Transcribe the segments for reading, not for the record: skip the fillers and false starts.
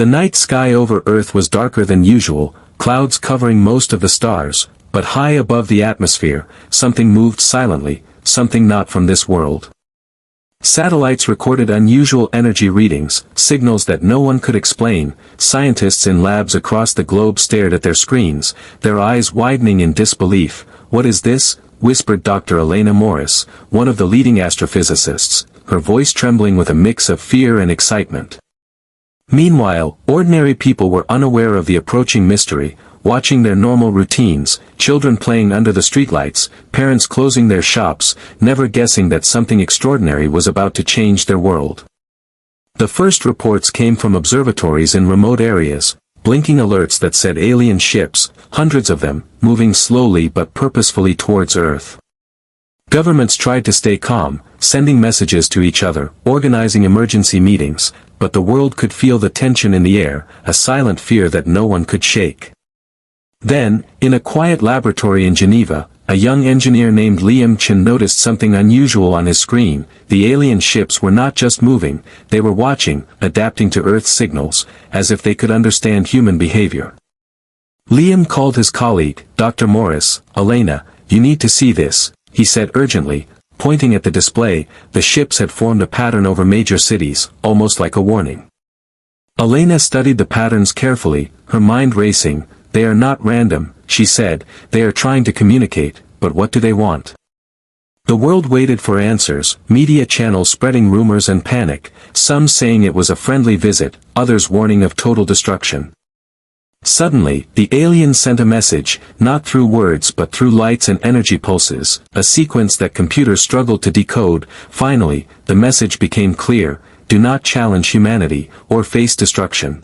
The night sky over Earth was darker than usual, clouds covering most of the stars, but high above the atmosphere, something moved silently, something not from this world. Satellites recorded unusual energy readings, signals that no one could explain. Scientists in labs across the globe stared at their screens, their eyes widening in disbelief. "What is this?" whispered Dr. Elena Morris, one of the leading astrophysicists, her voice trembling with a mix of fear and excitement. Meanwhile, ordinary people were unaware of the approaching mystery, watching their normal routines, children playing under the streetlights, parents closing their shops, never guessing that something extraordinary was about to change their world. The first reports came from observatories in remote areas, blinking alerts that said alien ships, hundreds of them, moving slowly but purposefully towards Earth. Governments tried to stay calm, sending messages to each other, organizing emergency meetings, but the world could feel the tension in the air, a silent fear that no one could shake. Then, in a quiet laboratory in Geneva, a young engineer named Liam Chen noticed something unusual on his screen. The alien ships were not just moving, they were watching, adapting to Earth's signals, as if they could understand human behavior. Liam called his colleague, Dr. Morris. "Elena, you need to see this," he said urgently, pointing at the display. The ships had formed a pattern over major cities, almost like a warning. Elena studied the patterns carefully, her mind racing. "They are not random," she said, "they are trying to communicate, but what do they want?" The world waited for answers, media channels spreading rumors and panic, some saying it was a friendly visit, others warning of total destruction. Suddenly, the aliens sent a message, not through words but through lights and energy pulses, a sequence that computers struggled to decode. Finally, the message became clear: do not challenge humanity, or face destruction.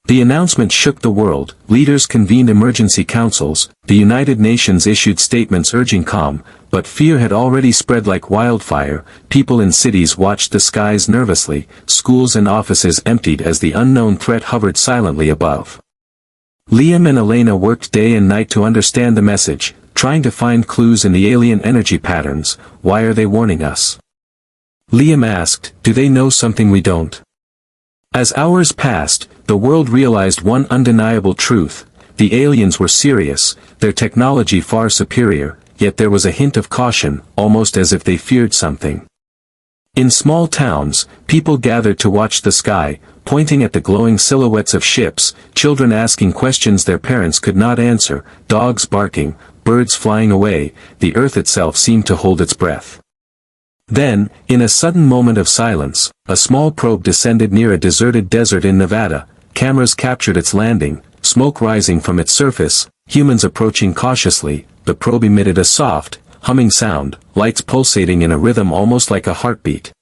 The announcement shook the world, leaders convened emergency councils, the United Nations issued statements urging calm, but fear had already spread like wildfire. People in cities watched the skies nervously, schools and offices emptied as the unknown threat hovered silently above. Liam and Elena worked day and night to understand the message, trying to find clues in the alien energy patterns. "Why are they warning us?" Liam asked. "Do they know something we don't?" As hours passed, the world realized one undeniable truth: the aliens were serious, their technology far superior, yet there was a hint of caution, almost as if they feared something. In small towns, people gathered to watch the sky, pointing at the glowing silhouettes of ships, children asking questions their parents could not answer, dogs barking, birds flying away. The earth itself seemed to hold its breath. Then, in a sudden moment of silence, a small probe descended near a deserted desert in Nevada. Cameras captured its landing, smoke rising from its surface, humans approaching cautiously. The probe emitted a soft, humming sound, lights pulsating in a rhythm almost like a heartbeat.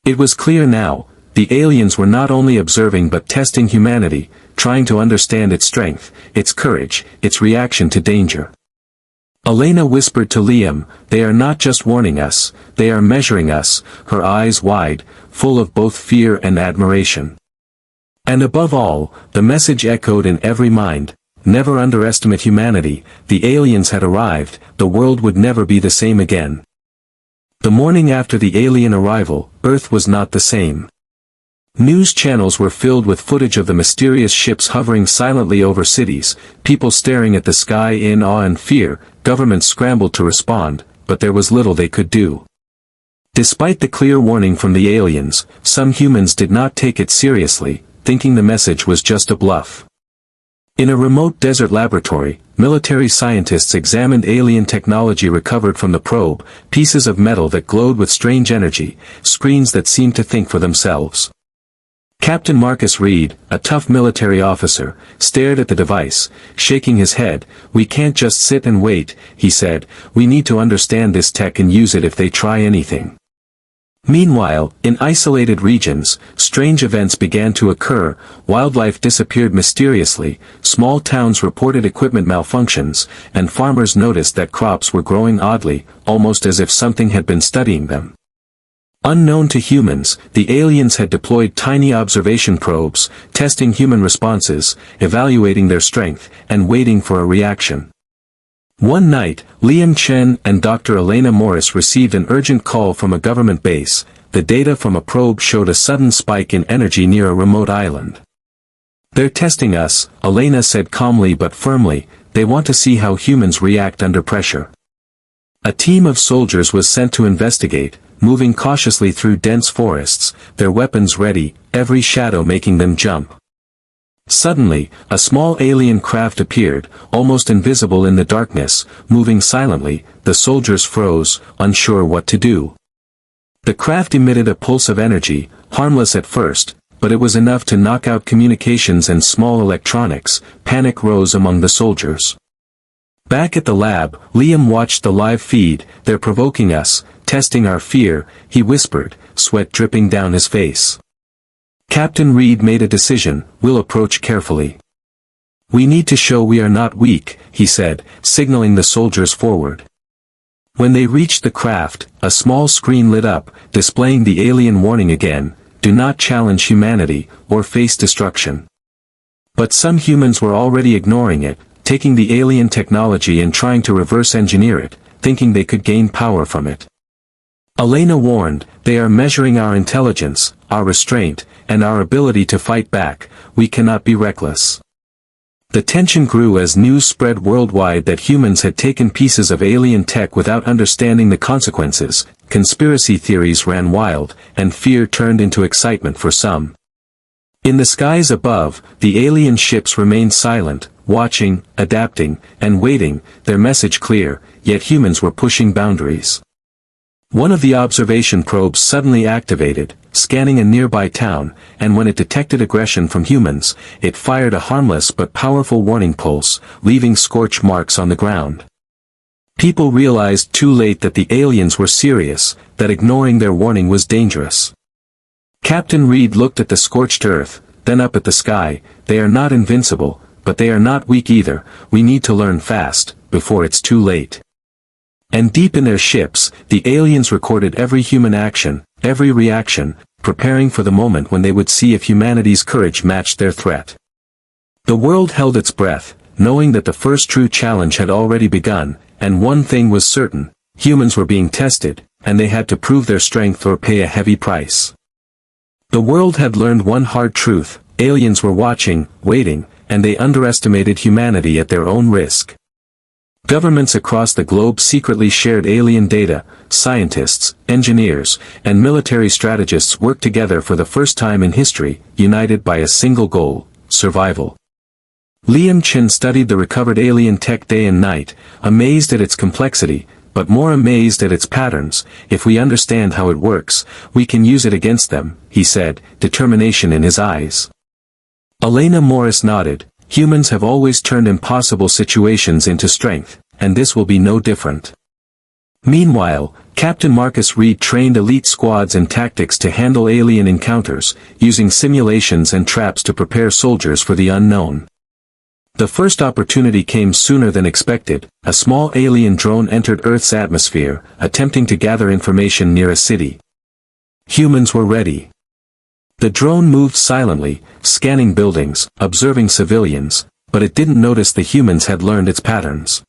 It was clear now, the aliens were not only observing but testing humanity, trying to understand its strength, its courage, its reaction to danger. Elena whispered to Liam, "They are not just warning us, they are measuring us," her eyes wide, full of both fear and admiration. And above all, the message echoed in every mind: never underestimate humanity. The aliens had arrived, the world would never be the same again. The morning after the alien arrival, Earth was not the same. News channels were filled with footage of the mysterious ships hovering silently over cities, people staring at the sky in awe and fear. Governments scrambled to respond, but there was little they could do. Despite the clear warning from the aliens, some humans did not take it seriously, thinking the message was just a bluff. In a remote desert laboratory, military scientists examined alien technology recovered from the probe, pieces of metal that glowed with strange energy, screens that seemed to think for themselves. Captain Marcus Reed, a tough military officer, stared at the device, shaking his head. "We can't just sit and wait," he said, "we need to understand this tech and use it if they try anything." Meanwhile, in isolated regions, strange events began to occur. Wildlife disappeared mysteriously, small towns reported equipment malfunctions, and farmers noticed that crops were growing oddly, almost as if something had been studying them. Unknown to humans, the aliens had deployed tiny observation probes, testing human responses, evaluating their strength, and waiting for a reaction. One night, Liam Chen and Dr. Elena Morris received an urgent call from a government base. The data from a probe showed a sudden spike in energy near a remote island. "They're testing us," Elena said calmly but firmly. "They want to see how humans react under pressure." A team of soldiers was sent to investigate, moving cautiously through dense forests, their weapons ready, every shadow making them jump. Suddenly, a small alien craft appeared, almost invisible in the darkness, moving silently. The soldiers froze, unsure what to do. The craft emitted a pulse of energy, harmless at first, but it was enough to knock out communications and small electronics. Panic rose among the soldiers. Back at the lab, Liam watched the live feed. "They're provoking us, testing our fear," he whispered, sweat dripping down his face. Captain Reed made a decision. "We'll approach carefully. We need to show we are not weak," he said, signaling the soldiers forward. When they reached the craft, a small screen lit up, displaying the alien warning again: "Do not challenge humanity, or face destruction." But some humans were already ignoring it, taking the alien technology and trying to reverse engineer it, thinking they could gain power from it. Elena warned, "They are measuring our intelligence, our restraint, and our ability to fight back. We cannot be reckless." The tension grew as news spread worldwide that humans had taken pieces of alien tech without understanding the consequences. Conspiracy theories ran wild, and fear turned into excitement for some. In the skies above, the alien ships remained silent, watching, adapting, and waiting, their message clear, yet humans were pushing boundaries. One of the observation probes suddenly activated, scanning a nearby town, and when it detected aggression from humans, it fired a harmless but powerful warning pulse, leaving scorch marks on the ground. People realized too late that the aliens were serious, that ignoring their warning was dangerous. Captain Reed looked at the scorched earth, then up at the sky. "They are not invincible, but they are not weak either. We need to learn fast, before it's too late." And deep in their ships, the aliens recorded every human action, every reaction, preparing for the moment when they would see if humanity's courage matched their threat. The world held its breath, knowing that the first true challenge had already begun, and one thing was certain: humans were being tested, and they had to prove their strength or pay a heavy price. The world had learned one hard truth: aliens were watching, waiting, and they underestimated humanity at their own risk. Governments across the globe secretly shared alien data. Scientists, engineers, and military strategists worked together for the first time in history, united by a single goal: survival. Liam Chen studied the recovered alien tech day and night, amazed at its complexity, but more amazed at its patterns. "If we understand how it works, we can use it against them," he said, determination in his eyes. Elena Morris nodded. "Humans have always turned impossible situations into strength, and this will be no different." Meanwhile, Captain Marcus Reed trained elite squads and tactics to handle alien encounters, using simulations and traps to prepare soldiers for the unknown. The first opportunity came sooner than expected. A small alien drone entered Earth's atmosphere, attempting to gather information near a city. Humans were ready. The drone moved silently, scanning buildings, observing civilians, but it didn't notice the humans had learned its patterns.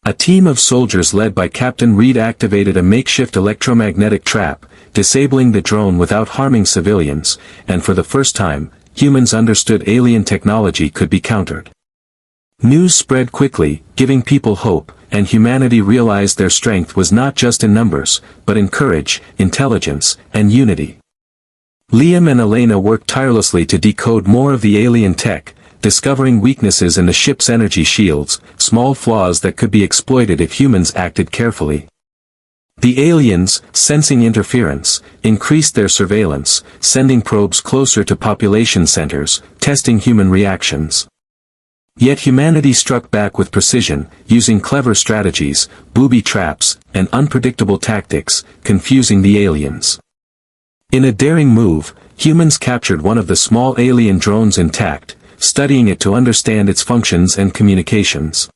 A team of soldiers led by Captain Reed activated a makeshift electromagnetic trap, disabling the drone without harming civilians, and for the first time, humans understood alien technology could be countered. News spread quickly, giving people hope, and humanity realized their strength was not just in numbers, but in courage, intelligence, and unity. Liam and Elena worked tirelessly to decode more of the alien tech, discovering weaknesses in the ship's energy shields, small flaws that could be exploited if humans acted carefully. The aliens, sensing interference, increased their surveillance, sending probes closer to population centers, testing human reactions. Yet humanity struck back with precision, using clever strategies, booby traps, and unpredictable tactics, confusing the aliens. In a daring move, humans captured one of the small alien drones intact, studying it to understand its functions and communications.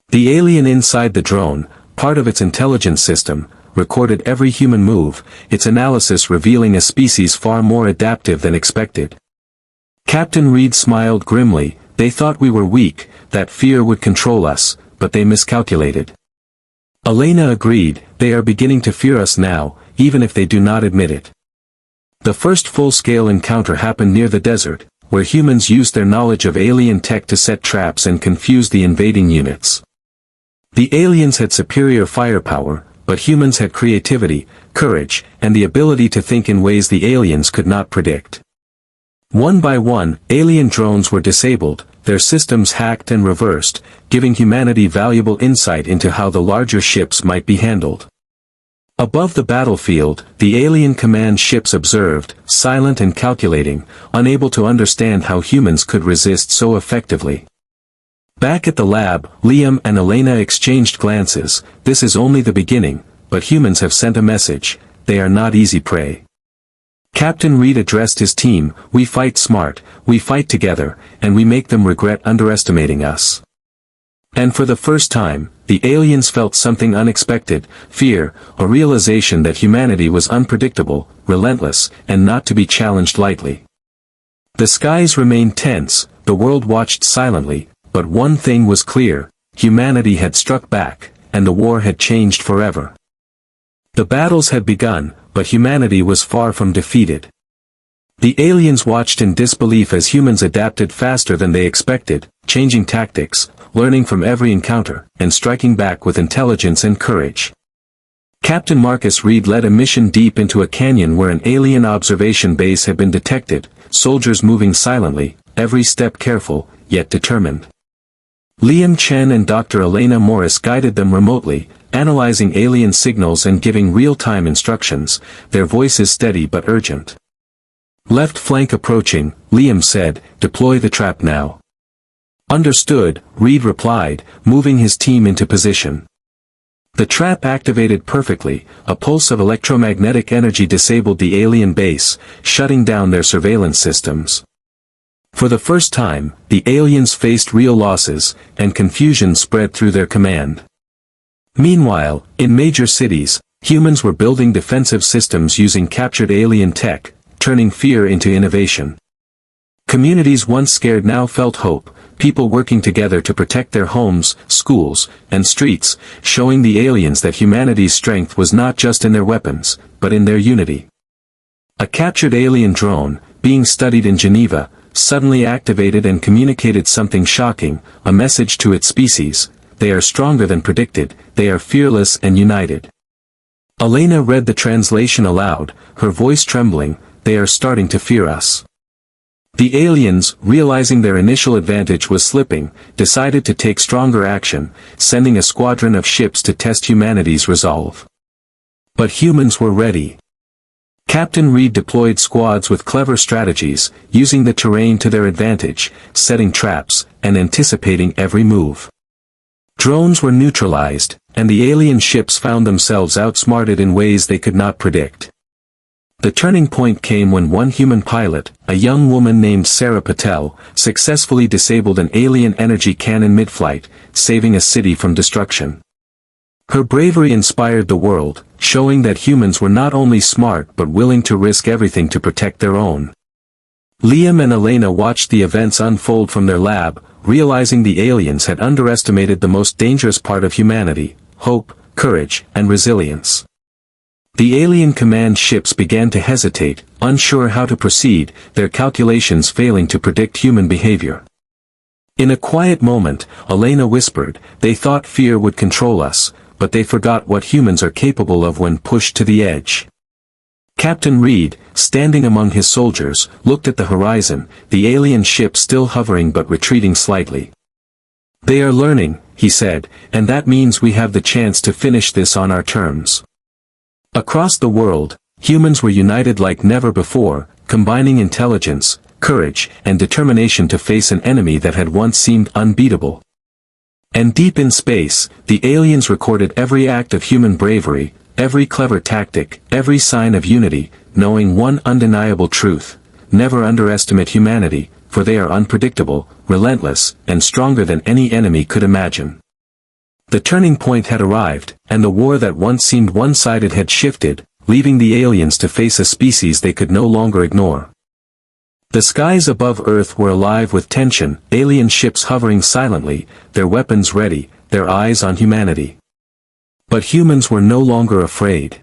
The alien inside the drone, part of its intelligence system, recorded every human move, its analysis revealing a species far more adaptive than expected. Captain Reed smiled grimly. "They thought we were weak, that fear would control us, but they miscalculated." Elena agreed. "They are beginning to fear us now, even if they do not admit it." The first full-scale encounter happened near the desert, where humans used their knowledge of alien tech to set traps and confuse the invading units. The aliens had superior firepower, but humans had creativity, courage, and the ability to think in ways the aliens could not predict. One by one, alien drones were disabled, their systems hacked and reversed, giving humanity valuable insight into how the larger ships might be handled. Above the battlefield, the alien command ships observed, silent and calculating, unable to understand how humans could resist so effectively. Back at the lab, Liam and Elena exchanged glances. This is only the beginning, but humans have sent a message: they are not easy prey. Captain Reed addressed his team: "We fight smart, we fight together, and we make them regret underestimating us." And for the first time, the aliens felt something unexpected: fear, a realization that humanity was unpredictable, relentless, and not to be challenged lightly. The skies remained tense, the world watched silently, but one thing was clear: humanity had struck back, and the war had changed forever. The battles had begun, but humanity was far from defeated. The aliens watched in disbelief as humans adapted faster than they expected, changing tactics, learning from every encounter, and striking back with intelligence and courage. Captain Marcus Reed led a mission deep into a canyon where an alien observation base had been detected, soldiers moving silently, every step careful, yet determined. Liam Chen and Dr. Elena Morris guided them remotely, analyzing alien signals and giving real-time instructions, their voices steady but urgent. "Left flank approaching," Liam said, "deploy the trap now." "Understood," Reed replied, moving his team into position. The trap activated perfectly, a pulse of electromagnetic energy disabled the alien base, shutting down their surveillance systems. For the first time, the aliens faced real losses, and confusion spread through their command. Meanwhile, in major cities, humans were building defensive systems using captured alien tech, turning fear into innovation. Communities once scared now felt hope, people working together to protect their homes, schools, and streets, showing the aliens that humanity's strength was not just in their weapons, but in their unity. A captured alien drone, being studied in Geneva, suddenly activated and communicated something shocking, a message to its species: they are stronger than predicted, they are fearless and united. Elena read the translation aloud, her voice trembling: "They are starting to fear us." The aliens, realizing their initial advantage was slipping, decided to take stronger action, sending a squadron of ships to test humanity's resolve. But humans were ready. Captain Reed deployed squads with clever strategies, using the terrain to their advantage, setting traps, and anticipating every move. Drones were neutralized, and the alien ships found themselves outsmarted in ways they could not predict. The turning point came when one human pilot, a young woman named Sarah Patel, successfully disabled an alien energy cannon mid-flight, saving a city from destruction. Her bravery inspired the world, showing that humans were not only smart but willing to risk everything to protect their own. Liam and Elena watched the events unfold from their lab, realizing the aliens had underestimated the most dangerous part of humanity: hope, courage, and resilience. The alien command ships began to hesitate, unsure how to proceed, their calculations failing to predict human behavior. In a quiet moment, Elena whispered, "They thought fear would control us, but they forgot what humans are capable of when pushed to the edge." Captain Reed, standing among his soldiers, looked at the horizon, the alien ship still hovering but retreating slightly. "They are learning," he said, "and that means we have the chance to finish this on our terms." Across the world, humans were united like never before, combining intelligence, courage, and determination to face an enemy that had once seemed unbeatable. And deep in space, the aliens recorded every act of human bravery, every clever tactic, every sign of unity, knowing one undeniable truth: never underestimate humanity, for they are unpredictable, relentless, and stronger than any enemy could imagine. The turning point had arrived, and the war that once seemed one-sided had shifted, leaving the aliens to face a species they could no longer ignore. The skies above Earth were alive with tension, alien ships hovering silently, their weapons ready, their eyes on humanity. But humans were no longer afraid.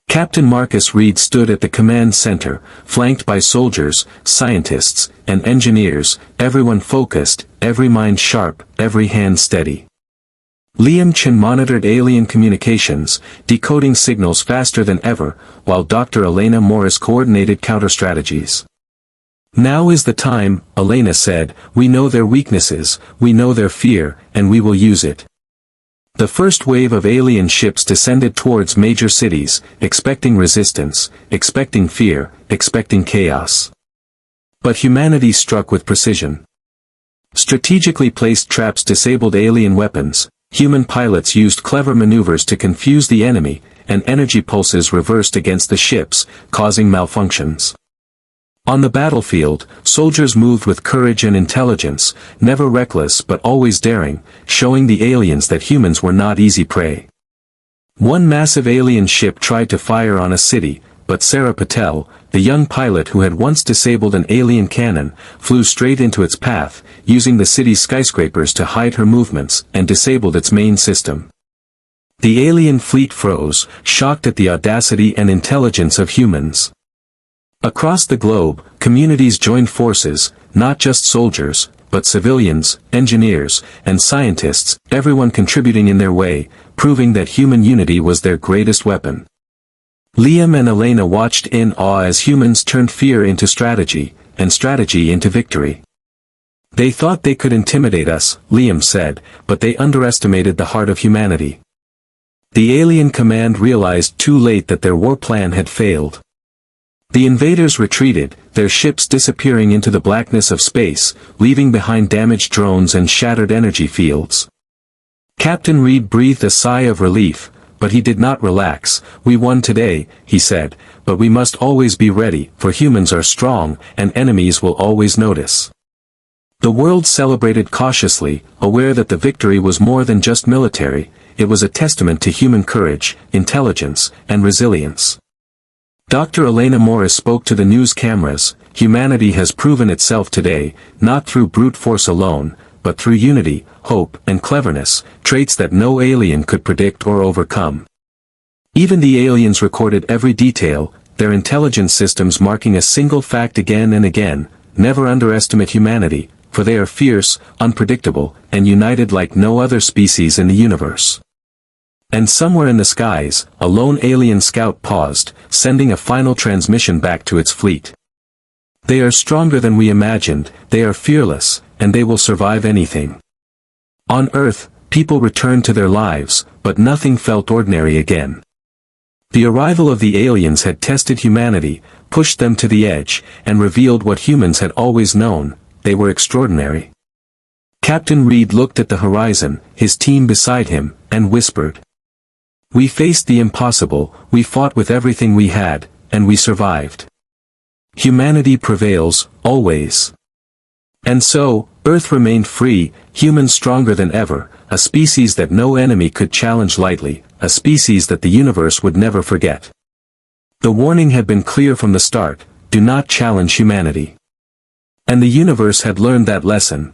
Captain Marcus Reed stood at the command center, flanked by soldiers, scientists, and engineers, everyone focused, every mind sharp, every hand steady. Liam Chen monitored alien communications, decoding signals faster than ever, while Dr. Elena Morris coordinated counter-strategies. "Now is the time," Elena said. "We know their weaknesses, we know their fear, and we will use it." The first wave of alien ships descended towards major cities, expecting resistance, expecting fear, expecting chaos. But humanity struck with precision. Strategically placed traps disabled alien weapons, human pilots used clever maneuvers to confuse the enemy, and energy pulses reversed against the ships, causing malfunctions. On the battlefield, soldiers moved with courage and intelligence, never reckless but always daring, showing the aliens that humans were not easy prey. One massive alien ship tried to fire on a city, but Sarah Patel, the young pilot who had once disabled an alien cannon, flew straight into its path, using the city's skyscrapers to hide her movements, and disabled its main system. The alien fleet froze, shocked at the audacity and intelligence of humans. Across the globe, communities joined forces, not just soldiers, but civilians, engineers, and scientists, everyone contributing in their way, proving that human unity was their greatest weapon. Liam and Elena watched in awe as humans turned fear into strategy, and strategy into victory. "They thought they could intimidate us," Liam said, "but they underestimated the heart of humanity." The alien command realized too late that their war plan had failed. The invaders retreated, their ships disappearing into the blackness of space, leaving behind damaged drones and shattered energy fields. Captain Reed breathed a sigh of relief, but he did not relax. "We won today," he said, "but we must always be ready, for humans are strong, and enemies will always notice." The world celebrated cautiously, aware that the victory was more than just military, it was a testament to human courage, intelligence, and resilience. Dr. Elena Morris spoke to the news cameras. "Humanity has proven itself today, not through brute force alone, but through unity, hope, and cleverness, traits that no alien could predict or overcome." Even the aliens recorded every detail, their intelligence systems marking a single fact again and again: "Never underestimate humanity, for they are fierce, unpredictable, and united like no other species in the universe." And somewhere in the skies, a lone alien scout paused, sending a final transmission back to its fleet. "They are stronger than we imagined, they are fearless, and they will survive anything." On Earth, people returned to their lives, but nothing felt ordinary again. The arrival of the aliens had tested humanity, pushed them to the edge, and revealed what humans had always known: they were extraordinary. Captain Reed looked at the horizon, his team beside him, and whispered, "We faced the impossible, we fought with everything we had, and we survived. Humanity prevails, always." And so, Earth remained free, humans stronger than ever, a species that no enemy could challenge lightly, a species that the universe would never forget. The warning had been clear from the start: do not challenge humanity. And the universe had learned that lesson.